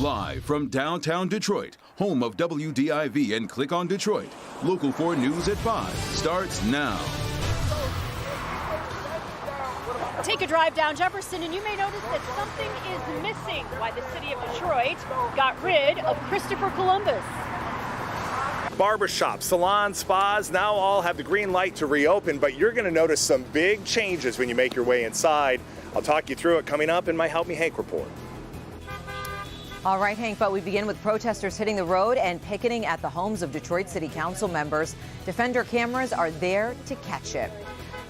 Live from downtown Detroit, home of WDIV and Click on Detroit, Local 4 News at 5 starts now. Take a drive down Jefferson and you may notice that something is missing. Why the city of Detroit got rid of Christopher Columbus. Barbershops, salons, spas now all have the green light to reopen, but you're going to notice some big changes when you make your way inside. I'll talk you through it coming up in my Help Me Hank report. All right, Hank, but we begin with protesters hitting the road and picketing at the homes of Detroit City Council members. Defender cameras are there to catch it.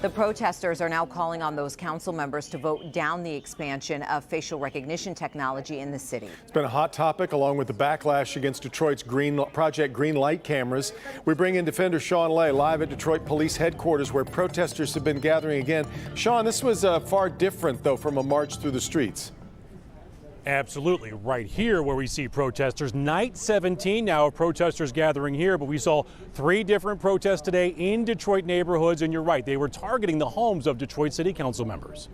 The protesters are now calling on those council members to vote down the expansion of facial recognition technology in the city. It's been a hot topic, along with the backlash against Detroit's Project Green Light cameras. We bring in Defender Sean Lay live at Detroit Police Headquarters, where protesters have been gathering again. Sean, this was far different, though, from a march through the streets. Absolutely. Right here where we see protesters. Night 17 now of protesters gathering here, but we saw 3 different protests today in Detroit neighborhoods, and you're right, they were targeting the homes of Detroit City Council members.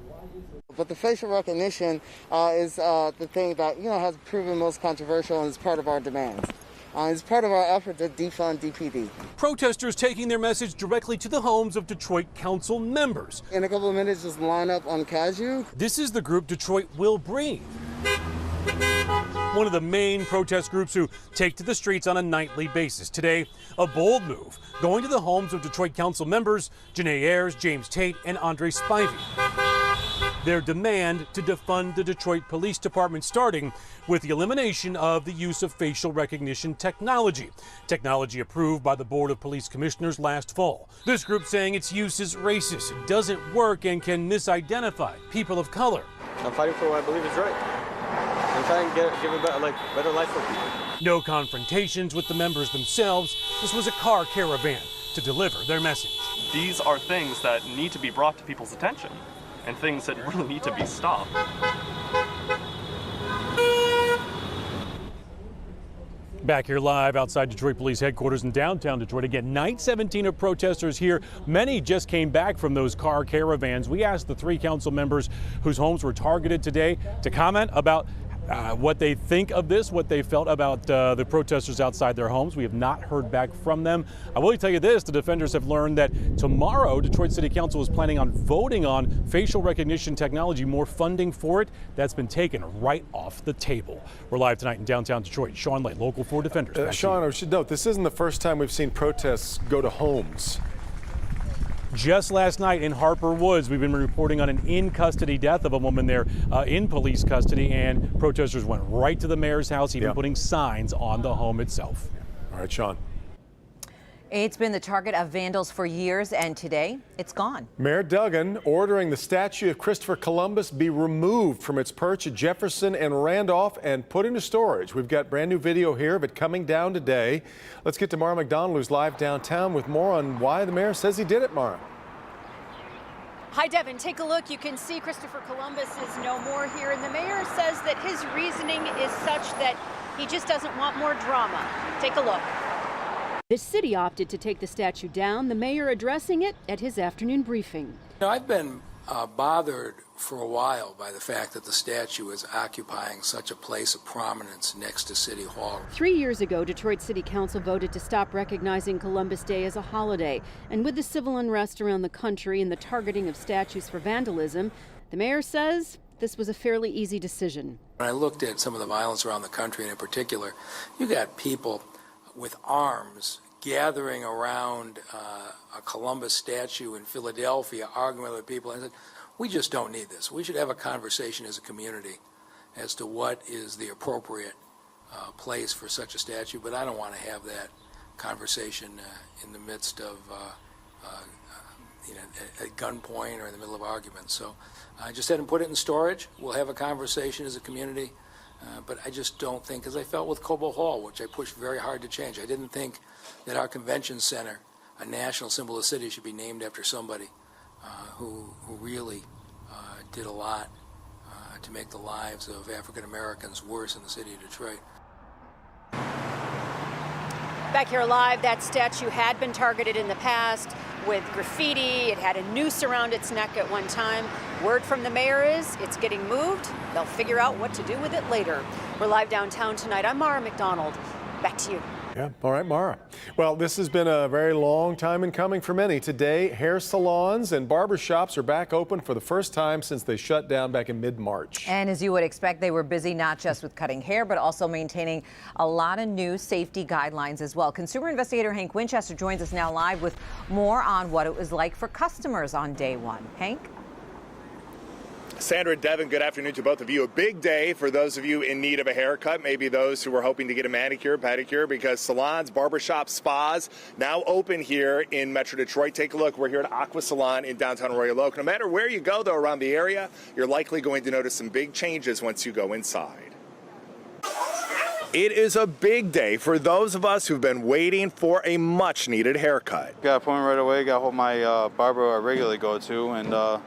But the facial recognition is the thing that has proven most controversial and is part of our demands. It's part of our effort to defund DPD. Protesters taking their message directly to the homes of Detroit Council members. In a couple of minutes, just line up on Cashew. This is the group Detroit Will Breathe, one of the main protest groups who take to the streets on a nightly basis. Today, a bold move, going to the homes of Detroit Council members Janae Ayers, James Tate, and Andre Spivey. Their demand to defund the Detroit Police Department, starting with the elimination of the use of facial recognition technology. Technology approved by the Board of Police Commissioners last fall. This group saying its use is racist, it doesn't work, and can misidentify people of color. I'm fighting for what I believe is right. I'm trying to give a better life for people. No confrontations with the members themselves. This was a car caravan to deliver their message. These are things that need to be brought to people's attention and things that really need to be stopped. Back here live outside Detroit Police Headquarters in downtown Detroit. Again, night 17 of protesters here. Many just came back from those car caravans. We asked the 3 council members whose homes were targeted today to comment about what they think of this, what they felt about the protesters outside their homes. We have not heard back from them. I will tell you this, the defenders have learned that tomorrow Detroit City Council is planning on voting on facial recognition technology, more funding for it. That's been taken right off the table. We're live tonight in downtown Detroit. Sean Lay, Local 4 Defenders. Sean, I should note, this isn't the first time we've seen protests go to homes. Just last night in Harper Woods, we've been reporting on an in-custody death of a woman there in police custody, and protesters went right to the mayor's house, even putting signs on the home itself. All right, Sean. It's been the target of vandals for years, and today it's gone. Mayor Duggan ordering the statue of Christopher Columbus be removed from its perch at Jefferson and Randolph and put into storage. We've got brand new video here of it coming down today. Let's get to Mara McDonald, who's live downtown with more on why the mayor says he did it, Mara. Hi, Devin. Take a look. You can see Christopher Columbus is no more here, and the mayor says that his reasoning is such that he just doesn't want more drama. Take a look. The city opted to take the statue down, the mayor addressing it at his afternoon briefing. I've been bothered for a while by the fact that the statue is occupying such a place of prominence next to City Hall. 3 years ago, Detroit City Council voted to stop recognizing Columbus Day as a holiday. And with the civil unrest around the country and the targeting of statues for vandalism, the mayor says this was a fairly easy decision. When I looked at some of the violence around the country, and in particular, you got people with arms gathering around a Columbus statue in Philadelphia, arguing with people. I said, we just don't need this. We should have a conversation as a community as to what is the appropriate place for such a statue, but I don't want to have that conversation in the midst of at gunpoint or in the middle of arguments. So I just had him put it in storage. We'll have a conversation as a community. But I just don't think, as I felt with Cobo Hall, which I pushed very hard to change, I didn't think that our convention center, a national symbol of the city, should be named after somebody who really did a lot to make the lives of African Americans worse in the city of Detroit. Back here live, that statue had been targeted in the past with graffiti. It had a noose around its neck at one time. Word from the mayor is it's getting moved. They'll figure out what to do with it later. We're live downtown tonight. I'm Mara McDonald. Back to you. Yeah. All right, Mara. Well, this has been a very long time in coming for many. Today, hair salons and barbershops are back open for the first time since they shut down back in mid-March. And as you would expect, they were busy not just with cutting hair, but also maintaining a lot of new safety guidelines as well. Consumer investigator Hank Winchester joins us now live with more on what it was like for customers on day one. Hank? Sandra and Devin, good afternoon to both of you. A big day for those of you in need of a haircut, maybe those who were hoping to get a manicure, pedicure, because salons, barbershops, spas now open here in Metro Detroit. Take a look. We're here at Aqua Salon in downtown Royal Oak. No matter where you go, though, around the area, you're likely going to notice some big changes once you go inside. It is a big day for those of us who've been waiting for a much-needed haircut. Got an appointment right away. Got hold my barber I regularly go to, and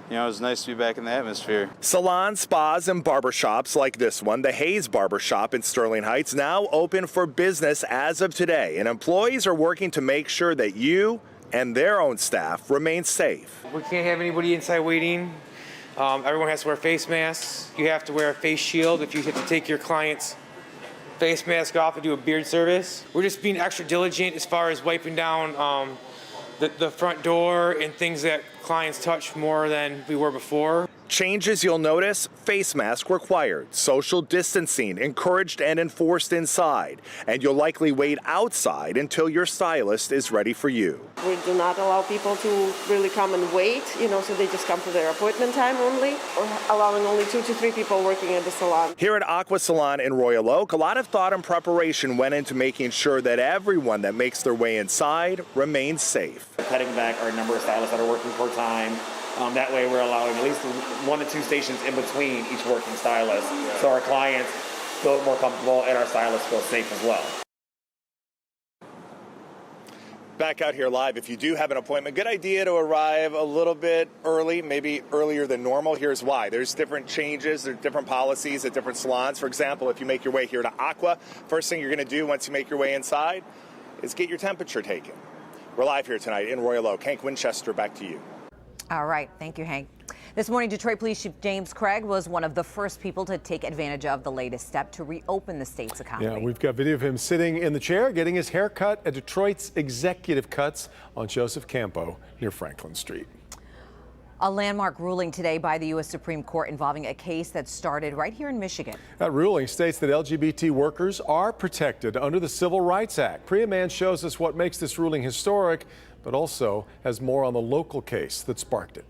you know, it's nice to be back in the atmosphere. Salons, spas, and barbershops like this one, the Hayes Barbershop in Sterling Heights, now open for business as of today. And employees are working to make sure that you and their own staff remain safe. We can't have anybody inside waiting. Everyone has to wear face masks. You have to wear a face shield if you have to take your client's face mask off and do a beard service. We're just being extra diligent as far as wiping down the front door and things that clients touch more than we were before. Changes you'll notice: face mask required, social distancing encouraged and enforced inside, and you'll likely wait outside until your stylist is ready for you. We do not allow people to really come and wait, so they just come for their appointment time only, or allowing only 2 to 3 people working at the salon. Here at Aqua Salon in Royal Oak, a lot of thought and preparation went into making sure that everyone that makes their way inside remains safe. Cutting back our number of stylists that are working part-time. That way we're allowing at least 1 to 2 stations in between each working stylist, so our clients feel more comfortable and our stylists feel safe as well. Back out here live, if you do have an appointment, good idea to arrive a little bit early, maybe earlier than normal. Here's why. There's different changes, there's different policies at different salons. For example, if you make your way here to Aqua, first thing you're going to do once you make your way inside is get your temperature taken. We're live here tonight in Royal Oak. Hank Winchester, back to you. All right. Thank you, Hank. This morning, Detroit Police Chief James Craig was one of the first people to take advantage of the latest step to reopen the state's economy. Yeah, we've got video of him sitting in the chair getting his hair cut at Detroit's Executive Cuts on Joseph Campo near Franklin Street. A landmark ruling today by the U.S. Supreme Court involving a case that started right here in Michigan. That ruling states that LGBT workers are protected under the Civil Rights Act. Priya Mann shows us what makes this ruling historic, but also has more on the local case that sparked it.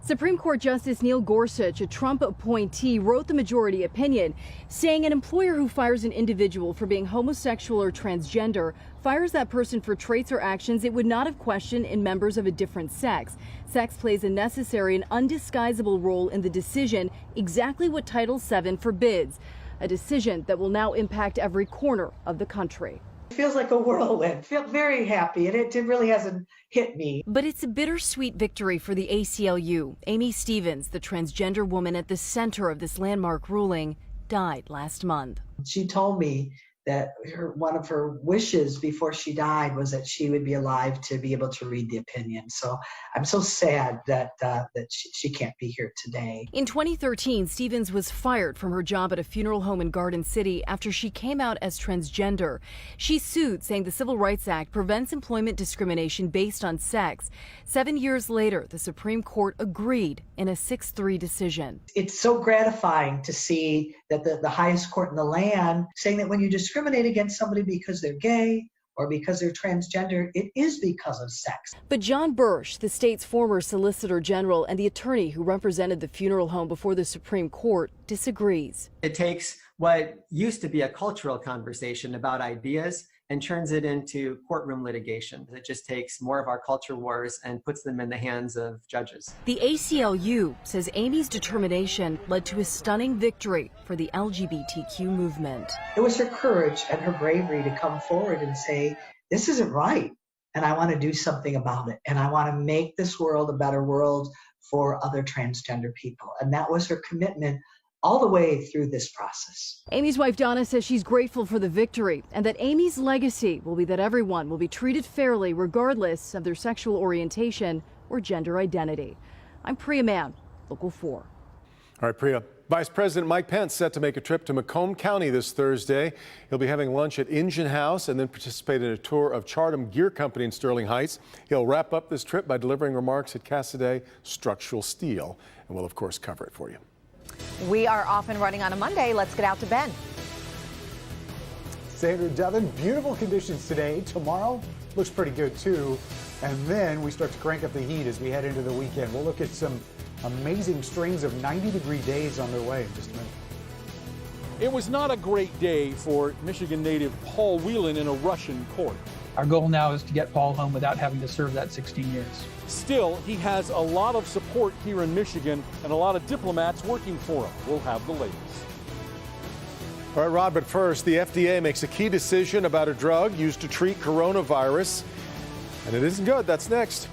Supreme Court Justice Neil Gorsuch, a Trump appointee, wrote the majority opinion, saying an employer who fires an individual for being homosexual or transgender fires that person for traits or actions it would not have questioned in members of a different sex. Sex plays a necessary and undisguisable role in the decision, exactly what Title VII forbids, a decision that will now impact every corner of the country. It feels like a whirlwind. I feel very happy, and it really hasn't hit me. But it's a bittersweet victory for the ACLU. Amy Stevens, the transgender woman at the center of this landmark ruling, died last month. She told me that one of her wishes before she died was that she would be alive to be able to read the opinion. So I'm so sad that she can't be here today. In 2013, Stevens was fired from her job at a funeral home in Garden City after she came out as transgender. She sued, saying the Civil Rights Act prevents employment discrimination based on sex. 7 years later, the Supreme Court agreed in a 6-3 decision. It's so gratifying to see that the highest court in the land saying that when you discriminate against somebody because they're gay or because they're transgender, it is because of sex. But John Bursch, the state's former Solicitor General and the attorney who represented the funeral home before the Supreme Court, disagrees. It takes what used to be a cultural conversation about ideas and turns it into courtroom litigation. It just takes more of our culture wars and puts them in the hands of judges. The ACLU says Amy's determination led to a stunning victory for the LGBTQ movement. It was her courage and her bravery to come forward and say, this isn't right, and I want to do something about it, and I want to make this world a better world for other transgender people. And that was her commitment all the way through this process. Amy's wife Donna says she's grateful for the victory and that Amy's legacy will be that everyone will be treated fairly regardless of their sexual orientation or gender identity. I'm Priya Mann, Local 4. All right, Priya. Vice President Mike Pence set to make a trip to Macomb County this Thursday. He'll be having lunch at Engine House and then participate in a tour of Chartham Gear Company in Sterling Heights. He'll wrap up this trip by delivering remarks at Cassidy Structural Steel, and we'll, of course, cover it for you. We are off and running on a Monday. Let's get out to Ben. Sandra, Devin, beautiful conditions today. Tomorrow looks pretty good, too. And then we start to crank up the heat as we head into the weekend. We'll look at some amazing strings of 90-degree days on their way in just a minute. It was not a great day for Michigan native Paul Whelan in a Russian court. Our goal now is to get Paul home without having to serve that 16 years. Still, he has a lot of support here in Michigan and a lot of diplomats working for him. We'll have the latest. All right, Rod, but first, the FDA makes a key decision about a drug used to treat coronavirus, and it isn't good. That's next.